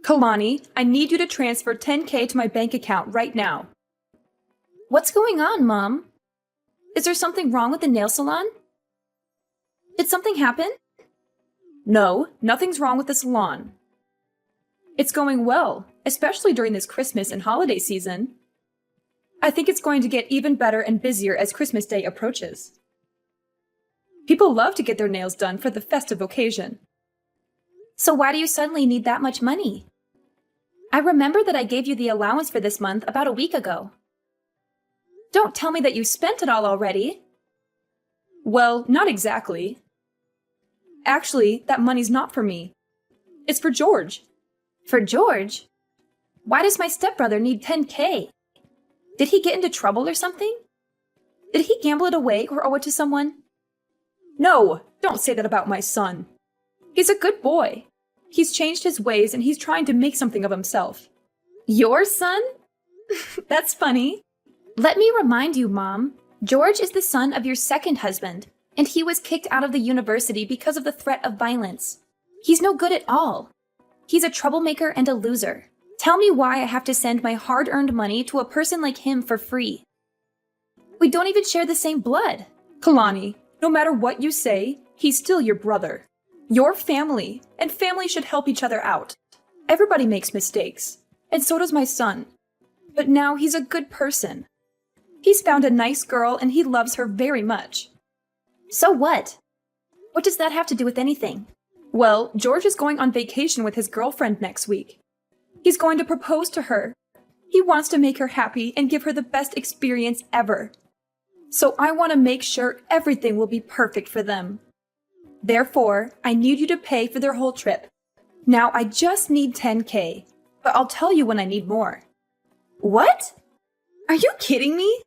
Kalani, I need you to transfer 10K to my bank account right now. What's going on, Mom? Is there something wrong with the nail salon? Did something happen? No, nothing's wrong with the salon. It's going well, especially during this Christmas and holiday season. I think it's going to get even better and busier as Christmas Day approaches. People love to get their nails done for the festive occasion. So why do you suddenly need that much money? I remember that I gave you the allowance for this month about a week ago. Don't tell me that you spent it all already. Well, not exactly. Actually, that money's not for me. It's for George. For George? Why does my stepbrother need 10K? Did he get into trouble or something? Did he gamble it away or owe it to someone? No, don't say that about my son. He's a good boy. He's changed his ways and he's trying to make something of himself. Your son? That's funny. Let me remind you, Mom. George is the son of your second husband, and he was kicked out of the university because of the threat of violence. He's no good at all. He's a troublemaker and a loser. Tell me why I have to send my hard-earned money to a person like him for free. We don't even share the same blood. Kalani, no matter what you say, he's still your brother. Your family, and family should help each other out. Everybody makes mistakes, and so does my son. But now he's a good person. He's found a nice girl and he loves her very much. So what? What does that have to do with anything? Well, George is going on vacation with his girlfriend next week. He's going to propose to her. He wants to make her happy and give her the best experience ever. So I want to make sure everything will be perfect for them. Therefore, I need you to pay for their whole trip. Now I just need 10K, but I'll tell you when I need more. What? Are you kidding me?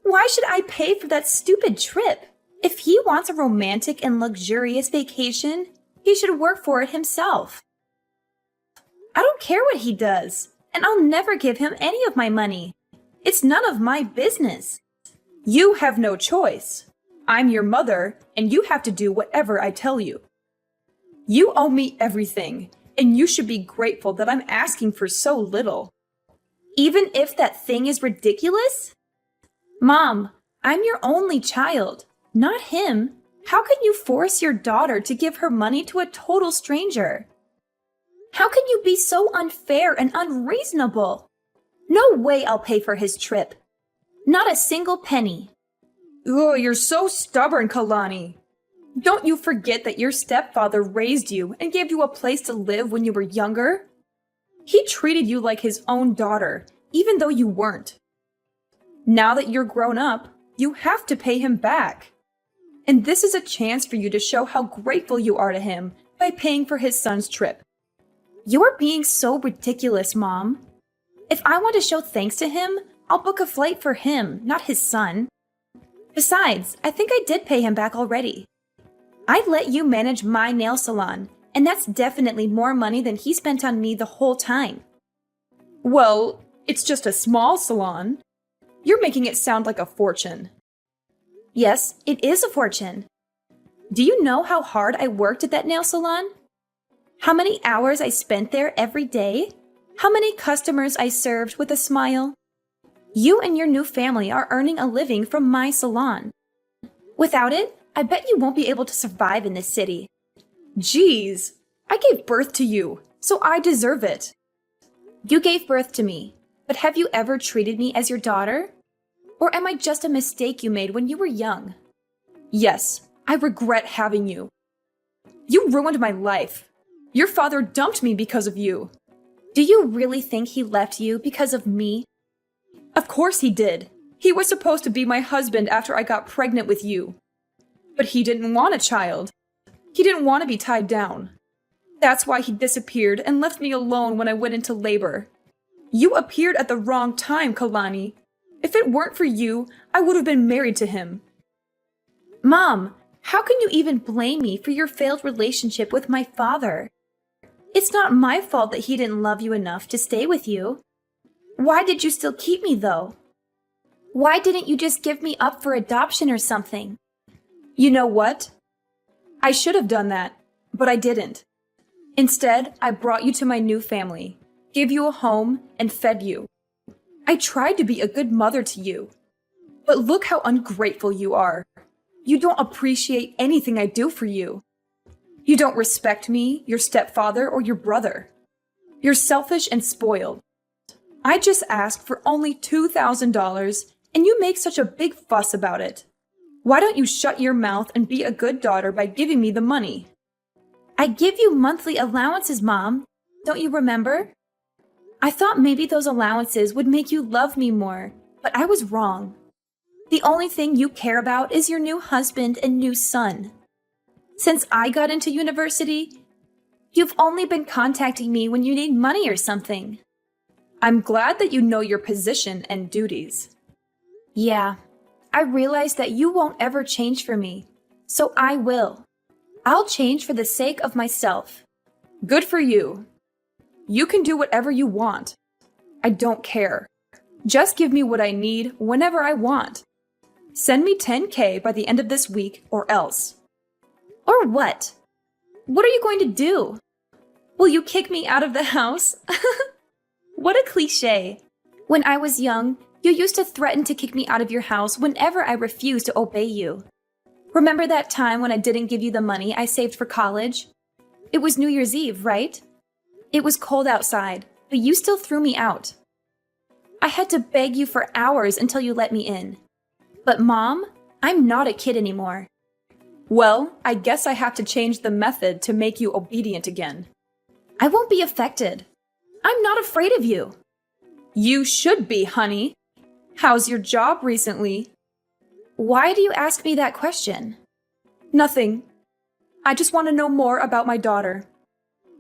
Why should I pay for that stupid trip? If he wants a romantic and luxurious vacation, he should work for it himself. I don't care what he does, and I'll never give him any of my money. It's none of my business. You have no choice. I'm your mother, and you have to do whatever I tell you. You owe me everything, and you should be grateful that I'm asking for so little. Even if that thing is ridiculous? Mom, I'm your only child, not him. How can you force your daughter to give her money to a total stranger? How can you be so unfair and unreasonable? No way I'll pay for his trip. Not a single penny. Oh, you're so stubborn, Kalani. Don't you forget that your stepfather raised you and gave you a place to live when you were younger? He treated you like his own daughter, even though you weren't. Now that you're grown up, you have to pay him back. And this is a chance for you to show how grateful you are to him by paying for his son's trip. You're being so ridiculous, Mom. If I want to show thanks to him, I'll book a flight for him, not his son. Besides, I think I did pay him back already. I let you manage my nail salon, and that's definitely more money than he spent on me the whole time. Well, it's just a small salon. You're making it sound like a fortune. Yes, it is a fortune. Do you know how hard I worked at that nail salon? How many hours I spent there every day? How many customers I served with a smile? You and your new family are earning a living from my salon. Without it, I bet you won't be able to survive in this city. Jeez, I gave birth to you, so I deserve it. You gave birth to me, but have you ever treated me as your daughter? Or am I just a mistake you made when you were young? Yes, I regret having you. You ruined my life. Your father dumped me because of you. Do you really think he left you because of me? Of course he did. He was supposed to be my husband after I got pregnant with you. But he didn't want a child. He didn't want to be tied down. That's why he disappeared and left me alone when I went into labor. You appeared at the wrong time, Kalani. If it weren't for you, I would have been married to him. Mom, how can you even blame me for your failed relationship with my father? It's not my fault that he didn't love you enough to stay with you. Why did you still keep me, though? Why didn't you just give me up for adoption or something? You know what? I should have done that, but I didn't. Instead, I brought you to my new family, gave you a home, and fed you. I tried to be a good mother to you. But look how ungrateful you are. You don't appreciate anything I do for you. You don't respect me, your stepfather, or your brother. You're selfish and spoiled. I just asked for only $2,000, and you make such a big fuss about it. Why don't you shut your mouth and be a good daughter by giving me the money? I give you monthly allowances, Mom. Don't you remember? I thought maybe those allowances would make you love me more, but I was wrong. The only thing you care about is your new husband and new son. Since I got into university, you've only been contacting me when you need money or something. I'm glad that you know your position and duties. Yeah, I realize that you won't ever change for me, so I will. I'll change for the sake of myself. Good for you. You can do whatever you want. I don't care. Just give me what I need whenever I want. Send me $10K by the end of this week or else. Or what? What are you going to do? Will you kick me out of the house? What a cliche. When I was young, you used to threaten to kick me out of your house whenever I refused to obey you. Remember that time when I didn't give you the money I saved for college? It was New Year's Eve, right? It was cold outside, but you still threw me out. I had to beg you for hours until you let me in. But Mom, I'm not a kid anymore. Well, I guess I have to change the method to make you obedient again. I won't be affected. I'm not afraid of you. You should be, honey. How's your job recently? Why do you ask me that question? Nothing. I just want to know more about my daughter.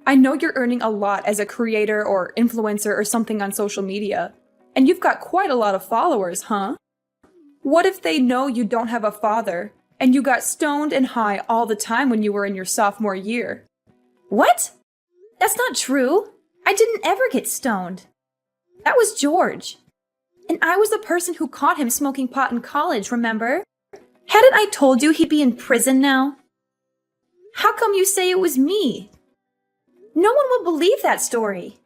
I know you're earning a lot as a creator or influencer or something on social media, and you've got quite a lot of followers, huh? What if they know you don't have a father, and you got stoned and high all the time when you were in your sophomore year? What? That's not true. I didn't ever get stoned. That was George. And I was the person who caught him smoking pot in college, remember? Hadn't I told you he'd be in prison now? How come you say it was me? No one will believe that story.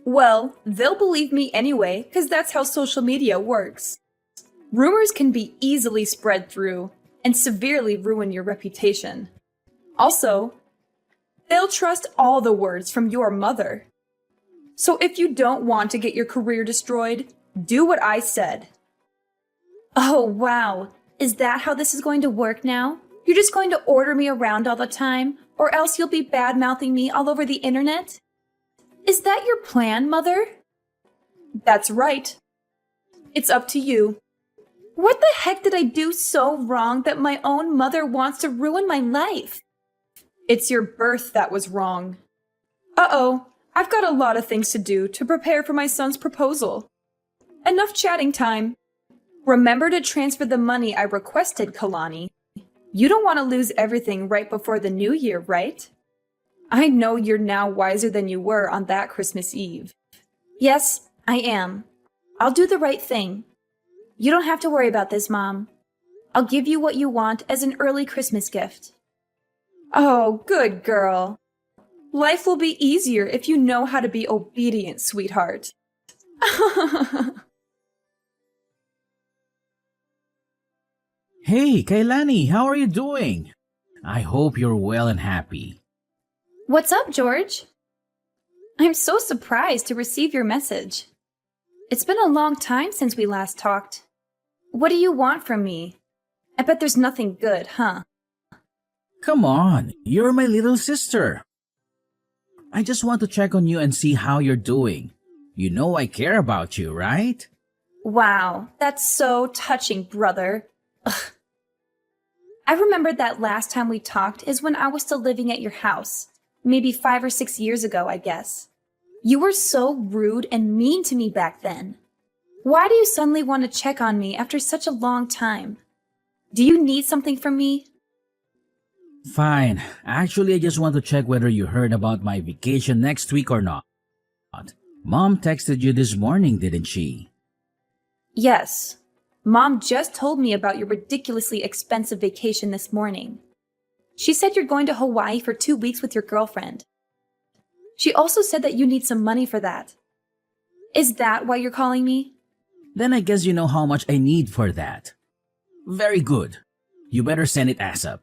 Well, they'll believe me anyway, because that's how social media works. Rumors can be easily spread through and severely ruin your reputation. Also, they'll trust all the words from your mother. So if you don't want to get your career destroyed, do what I said. Oh, wow. Is that how this is going to work now? You're just going to order me around all the time, or else you'll be bad-mouthing me all over the internet? Is that your plan, Mother? That's right. It's up to you. What the heck did I do so wrong that my own mother wants to ruin my life? It's your birth that was wrong. Uh-oh, I've got a lot of things to do to prepare for my son's proposal. Enough chatting time. Remember to transfer the money I requested, Kalani. You don't want to lose everything right before the new year, right? I know you're now wiser than you were on that Christmas Eve. Yes, I am. I'll do the right thing. You don't have to worry about this, Mom. I'll give you what you want as an early Christmas gift. Oh, good girl. Life will be easier if you know how to be obedient, sweetheart. Hey, Kailani, how are you doing? I hope you're well and happy. What's up, George? I'm so surprised to receive your message. It's been a long time since we last talked. What do you want from me? I bet there's nothing good, huh? Come on, you're my little sister. I just want to check on you and see how you're doing. You know I care about you, right? Wow, that's so touching, brother. Ugh. I remembered that last time we talked is when I was still living at your house. Maybe 5 or 6 years ago, I guess. You were so rude and mean to me back then. Why do you suddenly want to check on me after such a long time? Do you need something from me? Fine. Actually, I just want to check whether you heard about my vacation next week or not. Mom texted you this morning, didn't she? Yes. Mom just told me about your ridiculously expensive vacation this morning. She said you're going to Hawaii for 2 weeks with your girlfriend. She also said that you need some money for that. Is that why you're calling me? Then I guess you know how much I need for that. Very good. You better send it ASAP.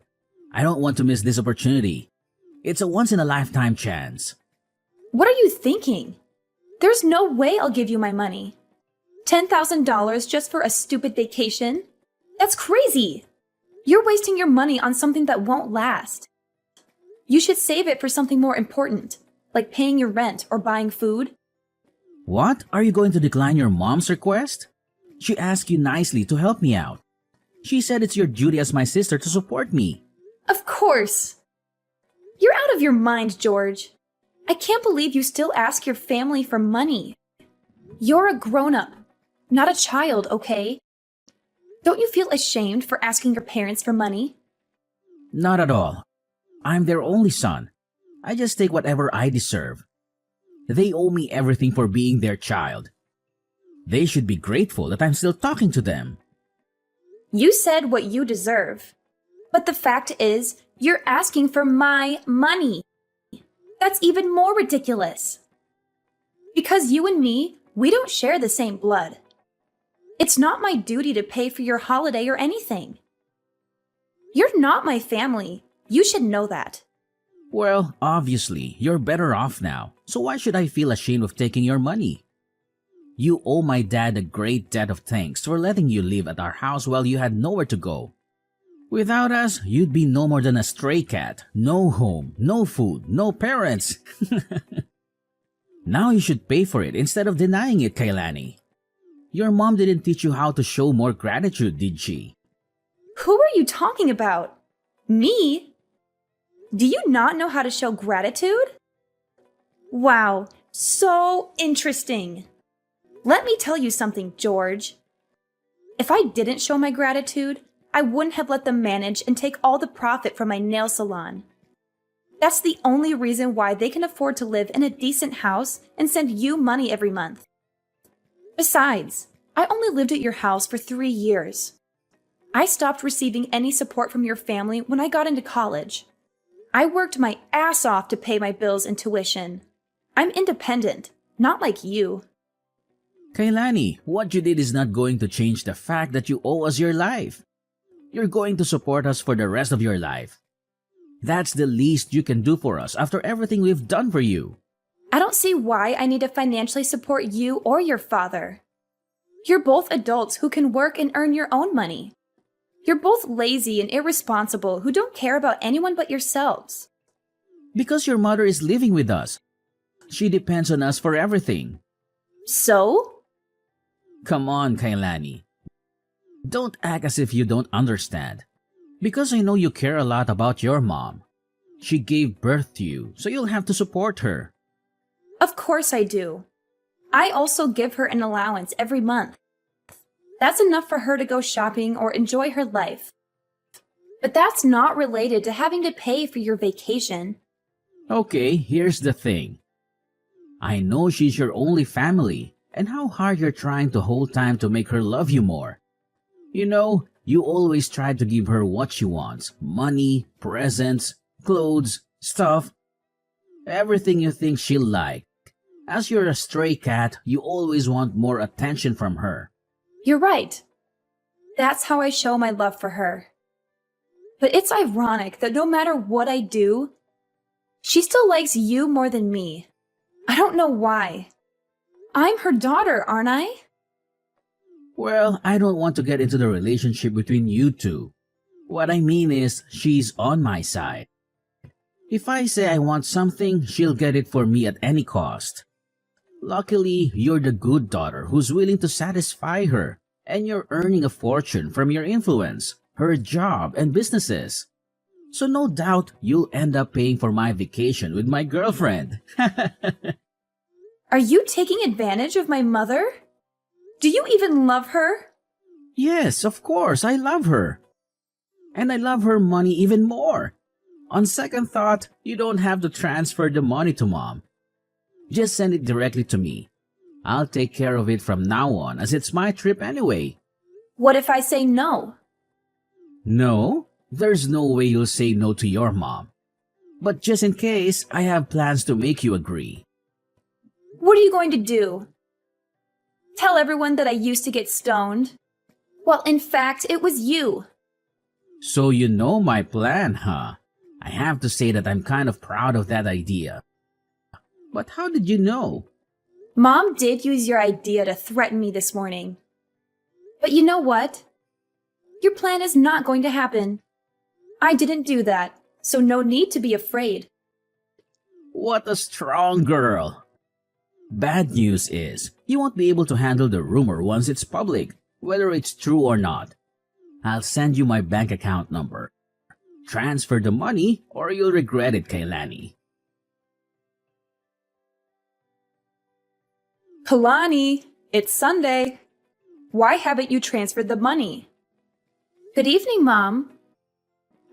I don't want to miss this opportunity. It's a once-in-a-lifetime chance. What are you thinking? There's no way I'll give you my money. $10,000 just for a stupid vacation? That's crazy! You're wasting your money on something that won't last. You should save it for something more important, like paying your rent or buying food. What? Are you going to decline your mom's request? She asked you nicely to help me out. She said it's your duty as my sister to support me. Of course! You're out of your mind, George. I can't believe you still ask your family for money. You're a grown-up, not a child, okay? Don't you feel ashamed for asking your parents for money? Not at all. I'm their only son. I just take whatever I deserve. They owe me everything for being their child. They should be grateful that I'm still talking to them. You said what you deserve. But the fact is, you're asking for my money. That's even more ridiculous. Because you and me, we don't share the same blood. It's not my duty to pay for your holiday or anything. You're not my family. You should know that. Well, obviously, you're better off now, so why should I feel ashamed of taking your money? You owe my dad a great debt of thanks for letting you live at our house while you had nowhere to go. Without us, you'd be no more than a stray cat, no home, no food, no parents. Now you should pay for it instead of denying it, Kailani. Your mom didn't teach you how to show more gratitude, did she? Who are you talking about? Me? Do you not know how to show gratitude? Wow, so interesting. Let me tell you something, George. If I didn't show my gratitude, I wouldn't have let them manage and take all the profit from my nail salon. That's the only reason why they can afford to live in a decent house and send you money every month. Besides, I only lived at your house for 3 years. I stopped receiving any support from your family when I got into college. I worked my ass off to pay my bills and tuition. I'm independent, not like you. Kailani, what you did is not going to change the fact that you owe us your life. You're going to support us for the rest of your life. That's the least you can do for us after everything we've done for you. I don't see why I need to financially support you or your father. You're both adults who can work and earn your own money. You're both lazy and irresponsible who don't care about anyone but yourselves. Because your mother is living with us. She depends on us for everything. So? Come on, Kailani. Don't act as if you don't understand. Because I know you care a lot about your mom. She gave birth to you, so you'll have to support her. Of course I do. I also give her an allowance every month. That's enough for her to go shopping or enjoy her life. But that's not related to having to pay for your vacation. Okay, here's the thing. I know she's your only family, and how hard you're trying to hold time to make her love you more. You know, you always try to give her what she wants. Money, presents, clothes, stuff. Everything you think she'll like. As you're a stray cat, you always want more attention from her. You're right. That's how I show my love for her. But it's ironic that no matter what I do, she still likes you more than me. I don't know why. I'm her daughter, aren't I? Well, I don't want to get into the relationship between you two. What I mean is, she's on my side. If I say I want something, she'll get it for me at any cost. Luckily, you're the good daughter who's willing to satisfy her, and you're earning a fortune from your influence, her job, and businesses. So no doubt you'll end up paying for my vacation with my girlfriend. Are you taking advantage of my mother? Do you even love her? Yes, of course, I love her. And I love her money even more. On second thought, you don't have to transfer the money to Mom. Just send it directly to me. I'll take care of it from now on as it's my trip anyway. What if I say no? No, there's no way you'll say no to your mom. But just in case, I have plans to make you agree. What are you going to do? Tell everyone that I used to get stoned? Well, in fact, it was you. So you know my plan, huh? I have to say that I'm kind of proud of that idea. But how did you know? Mom did use your idea to threaten me this morning. But you know what? Your plan is not going to happen. I didn't do that, so no need to be afraid. What a strong girl! Bad news is, you won't be able to handle the rumor once it's public, whether it's true or not. I'll send you my bank account number. Transfer the money or you'll regret it, Kailani. Kalani, it's Sunday. Why haven't you transferred the money? Good evening, Mom.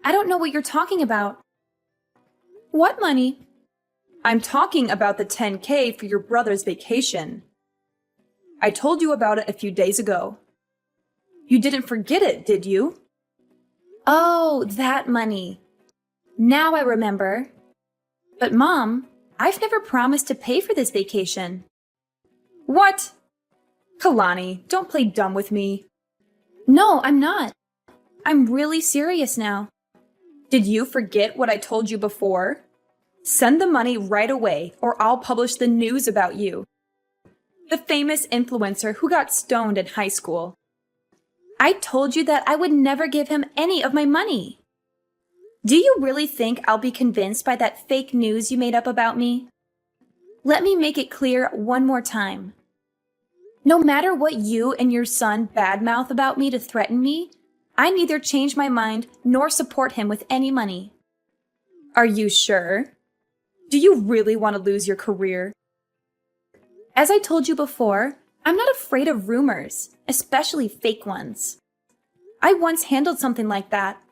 I don't know what you're talking about. What money? I'm talking about the 10K for your brother's vacation. I told you about it a few days ago. You didn't forget it, did you? Oh, that money. Now I remember. But Mom, I've never promised to pay for this vacation. What? Kalani, don't play dumb with me. No, I'm not. I'm really serious now. Did you forget what I told you before? Send the money right away or I'll publish the news about you. The famous influencer who got stoned in high school. I told you that I would never give him any of my money. Do you really think I'll be convinced by that fake news you made up about me? Let me make it clear one more time. No matter what you and your son badmouth about me to threaten me, I neither change my mind nor support him with any money. Are you sure? Do you really want to lose your career? As I told you before, I'm not afraid of rumors, especially fake ones. I once handled something like that.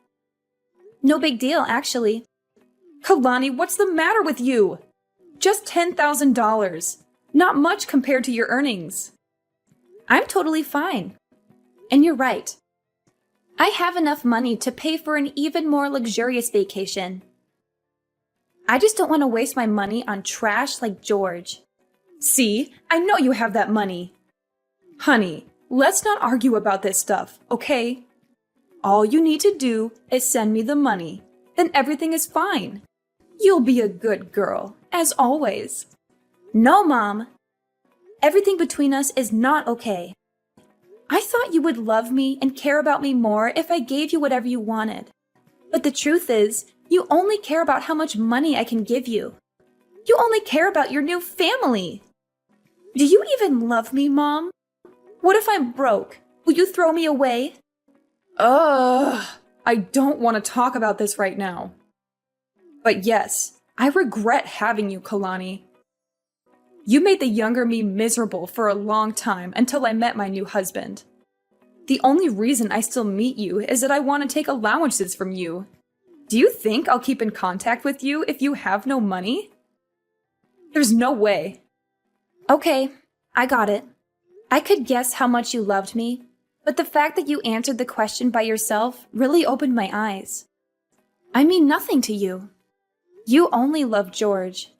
No big deal, actually. Kalani, what's the matter with you? Just $10,000. Not much compared to your earnings. I'm totally fine. And you're right. I have enough money to pay for an even more luxurious vacation. I just don't want to waste my money on trash like George. See, I know you have that money. Honey, let's not argue about this stuff, okay? All you need to do is send me the money. Then everything is fine. You'll be a good girl, as always. No, Mom. Everything between us is not okay. I thought you would love me and care about me more if I gave you whatever you wanted. But the truth is, you only care about how much money I can give you. You only care about your new family. Do you even love me, Mom? What if I'm broke? Will you throw me away? I don't want to talk about this right now. But yes, I regret having you, Kalani. You made the younger me miserable for a long time until I met my new husband. The only reason I still meet you is that I want to take allowances from you. Do you think I'll keep in contact with you if you have no money? There's no way. Okay, I got it. I could guess how much you loved me, but the fact that you answered the question by yourself really opened my eyes. I mean nothing to you. You only love George.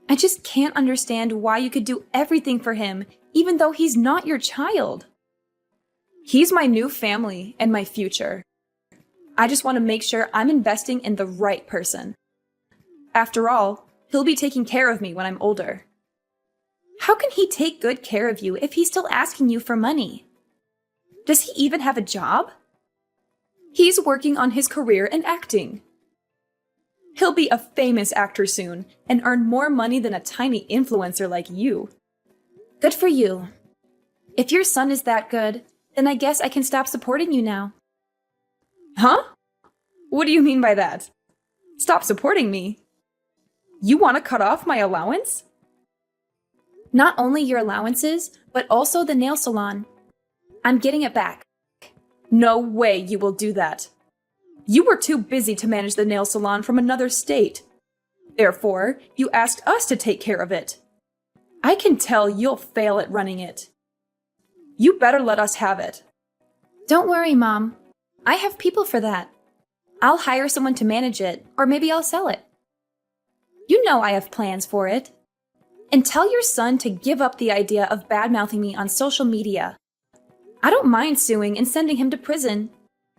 I just can't understand why you could do everything for him, even though he's not your child. He's my new family and my future. I just want to make sure I'm investing in the right person. After all, he'll be taking care of me when I'm older. How can he take good care of you if he's still asking you for money? Does he even have a job? He's working on his career in acting. He'll be a famous actor soon and earn more money than a tiny influencer like you. Good for you. If your son is that good, then I guess I can stop supporting you now. Huh? What do you mean by that? Stop supporting me? You want to cut off my allowance? Not only your allowances, but also the nail salon. I'm getting it back. No way you will do that. You were too busy to manage the nail salon from another state. Therefore, you asked us to take care of it. I can tell you'll fail at running it. You better let us have it. Don't worry, Mom. I have people for that. I'll hire someone to manage it, or maybe I'll sell it. You know I have plans for it. And tell your son to give up the idea of bad-mouthing me on social media. I don't mind suing and sending him to prison.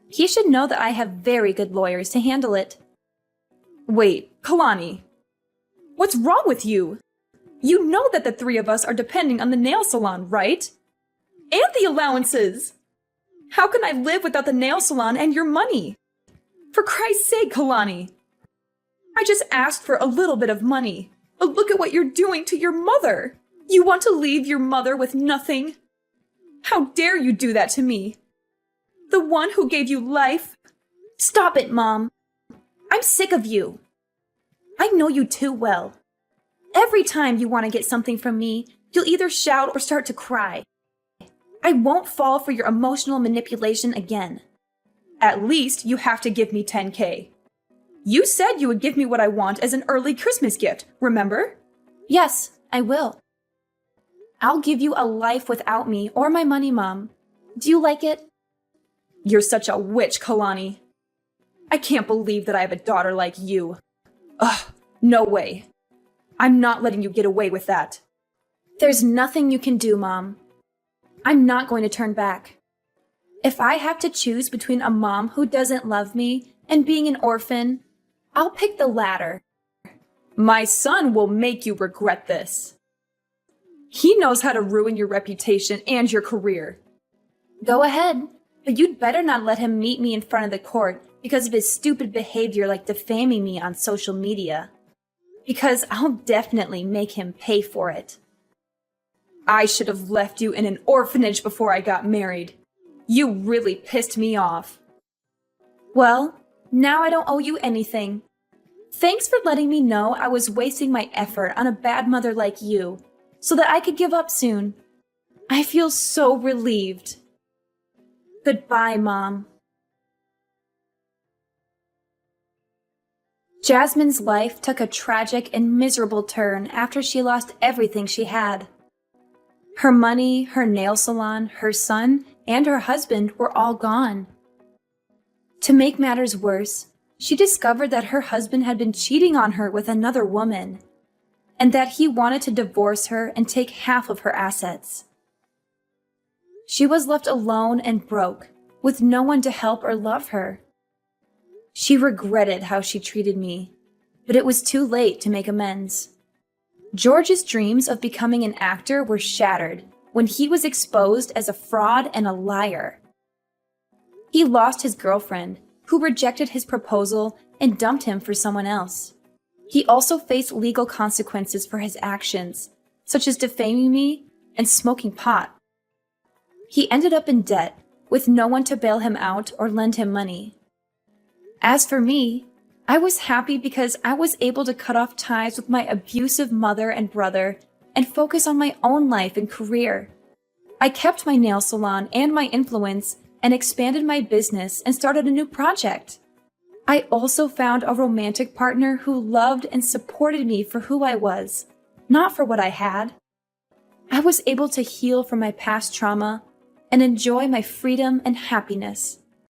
He should know that I have very good lawyers to handle it. Wait, Kalani. What's wrong with you? You know that the three of us are depending on the nail salon, right? And the allowances! How can I live without the nail salon and your money? For Christ's sake, Kalani! I just asked for a little bit of money. But look at what you're doing to your mother! You want to leave your mother with nothing? How dare you do that to me? The one who gave you life? Stop it, Mom. I'm sick of you. I know you too well. Every time you want to get something from me, you'll either shout or start to cry. I won't fall for your emotional manipulation again. At least you have to give me 10K. You said you would give me what I want as an early Christmas gift, remember? Yes, I will. I'll give you a life without me or my money, Mom. Do you like it? You're such a witch, Kalani. I can't believe that I have a daughter like you. Ugh, no way. I'm not letting you get away with that. There's nothing you can do, Mom. I'm not going to turn back. If I have to choose between a mom who doesn't love me and being an orphan, I'll pick the latter. My son will make you regret this. He knows how to ruin your reputation and your career. Go ahead, but you'd better not let him meet me in front of the court because of his stupid behavior like defaming me on social media. Because I'll definitely make him pay for it. I should have left you in an orphanage before I got married. You really pissed me off. Well, now I don't owe you anything. Thanks for letting me know I was wasting my effort on a bad mother like you, so that I could give up soon. I feel so relieved. Goodbye, Mom. Jasmine's life took a tragic and miserable turn after she lost everything she had. Her money, her nail salon, her son, and her husband were all gone. To make matters worse, she discovered that her husband had been cheating on her with another woman, and that he wanted to divorce her and take half of her assets. She was left alone and broke, with no one to help or love her. She regretted how she treated me, but it was too late to make amends. George's dreams of becoming an actor were shattered when he was exposed as a fraud and a liar. He lost his girlfriend, who rejected his proposal and dumped him for someone else. He also faced legal consequences for his actions, such as defaming me and smoking pot. He ended up in debt, with no one to bail him out or lend him money. As for me, I was happy because I was able to cut off ties with my abusive mother and brother and focus on my own life and career. I kept my nail salon and my influence and expanded my business and started a new project. I also found a romantic partner who loved and supported me for who I was, not for what I had. I was able to heal from my past trauma and enjoy my freedom and happiness.